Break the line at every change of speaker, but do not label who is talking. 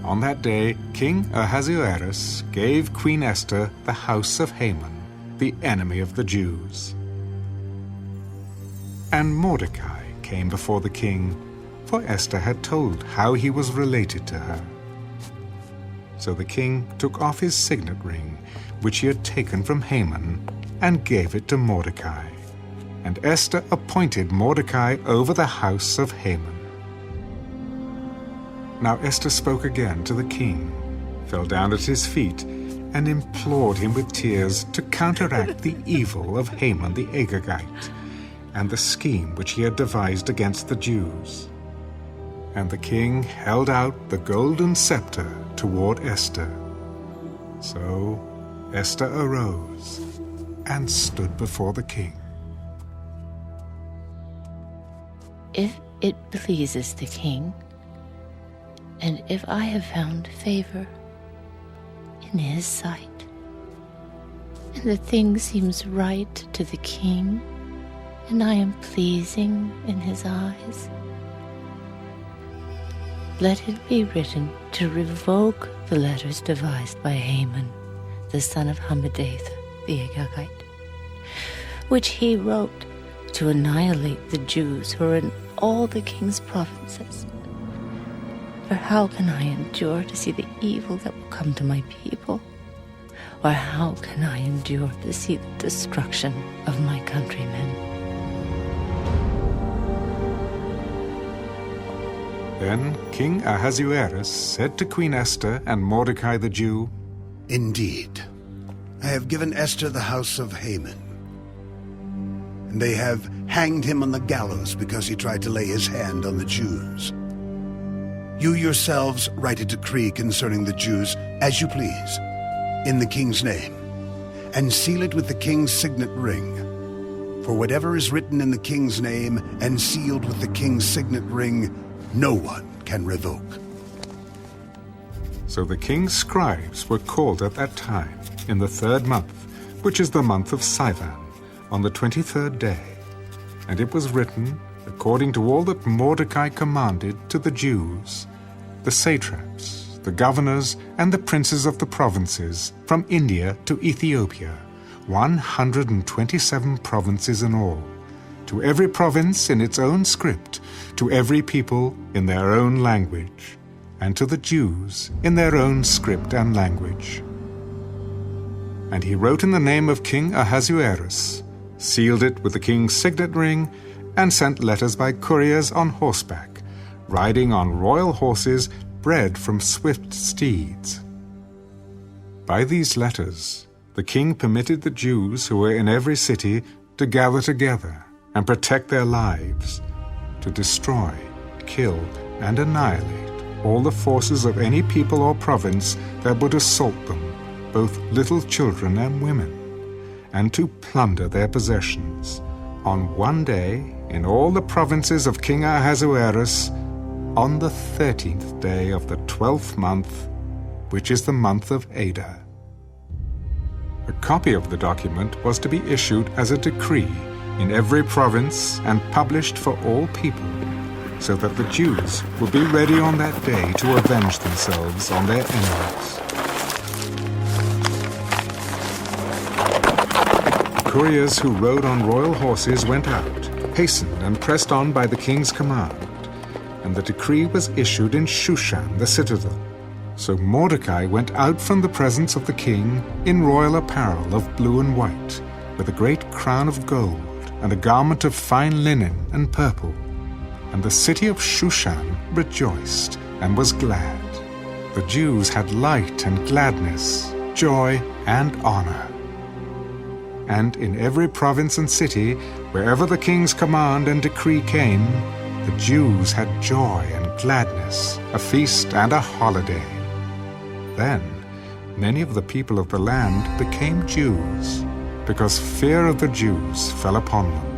on that day King Ahasuerus gave Queen Esther the house of Haman, the enemy of the Jews. And Mordecai came before the king, for Esther had told how he was related to her. So the king took off his signet ring, which he had taken from Haman, and gave it to Mordecai. And Esther appointed Mordecai over the house of Haman. Now Esther spoke again to the king, fell down at his feet, and implored him with tears to counteract the evil of Haman the Agagite, and the scheme which he had devised against the Jews. And the king held out the golden scepter toward Esther. So Esther arose and stood before the king.
If it pleases the king, and if I have found favor in his sight, and the thing seems right to the king, and I am pleasing in his eyes, let it be written to revoke the letters devised by Haman, the son of Hammedatha the Agagite, which he wrote to annihilate the Jews who are in all the king's provinces. For how can I endure to see the evil that will come to my people? Or how can I endure to see the destruction of my countrymen?
Then King Ahasuerus said to Queen Esther and Mordecai the Jew,
Indeed, I have given Esther the house of Haman, and they have hanged him on the gallows because he tried to lay his hand on the Jews. You yourselves write a decree concerning the Jews as you please, in the king's name, and seal it with the king's signet ring. For whatever is written in the king's name and sealed with the king's signet ring, no one can revoke.
So the king's scribes were called at that time, in the 3rd month, which is the month of Sivan, on the 23rd day. And it was written, according to all that Mordecai commanded to the Jews, the satraps, the governors, and the princes of the provinces, from India to Ethiopia, 127 provinces in all, to every province in its own script, to every people in their own language, and to the Jews in their own script and language. And he wrote in the name of King Ahasuerus, sealed it with the king's signet ring, and sent letters by couriers on horseback, riding on royal horses bred from swift steeds. By these letters, the king permitted the Jews who were in every city to gather together and protect their lives, to destroy, kill, and annihilate all the forces of any people or province that would assault them, both little children and women, and to plunder their possessions, on one day in all the provinces of King Ahasuerus, on the 13th day of the 12th month, which is the month of Adar. A copy of the document was to be issued as a decree in every province and published for all people, so that the Jews would be ready on that day to avenge themselves on their enemies. Couriers who rode on royal horses went out, hastened and pressed on by the king's command, and the decree was issued in Shushan the citadel. So Mordecai went out from the presence of the king in royal apparel of blue and white, with a great crown of gold, and a garment of fine linen and purple. And the city of Shushan rejoiced and was glad. The Jews had light and gladness, joy and honor. And in every province and city, wherever the king's command and decree came, the Jews had joy and gladness, a feast and a holiday. Then many of the people of the land became Jews, because fear of the Jews fell upon them.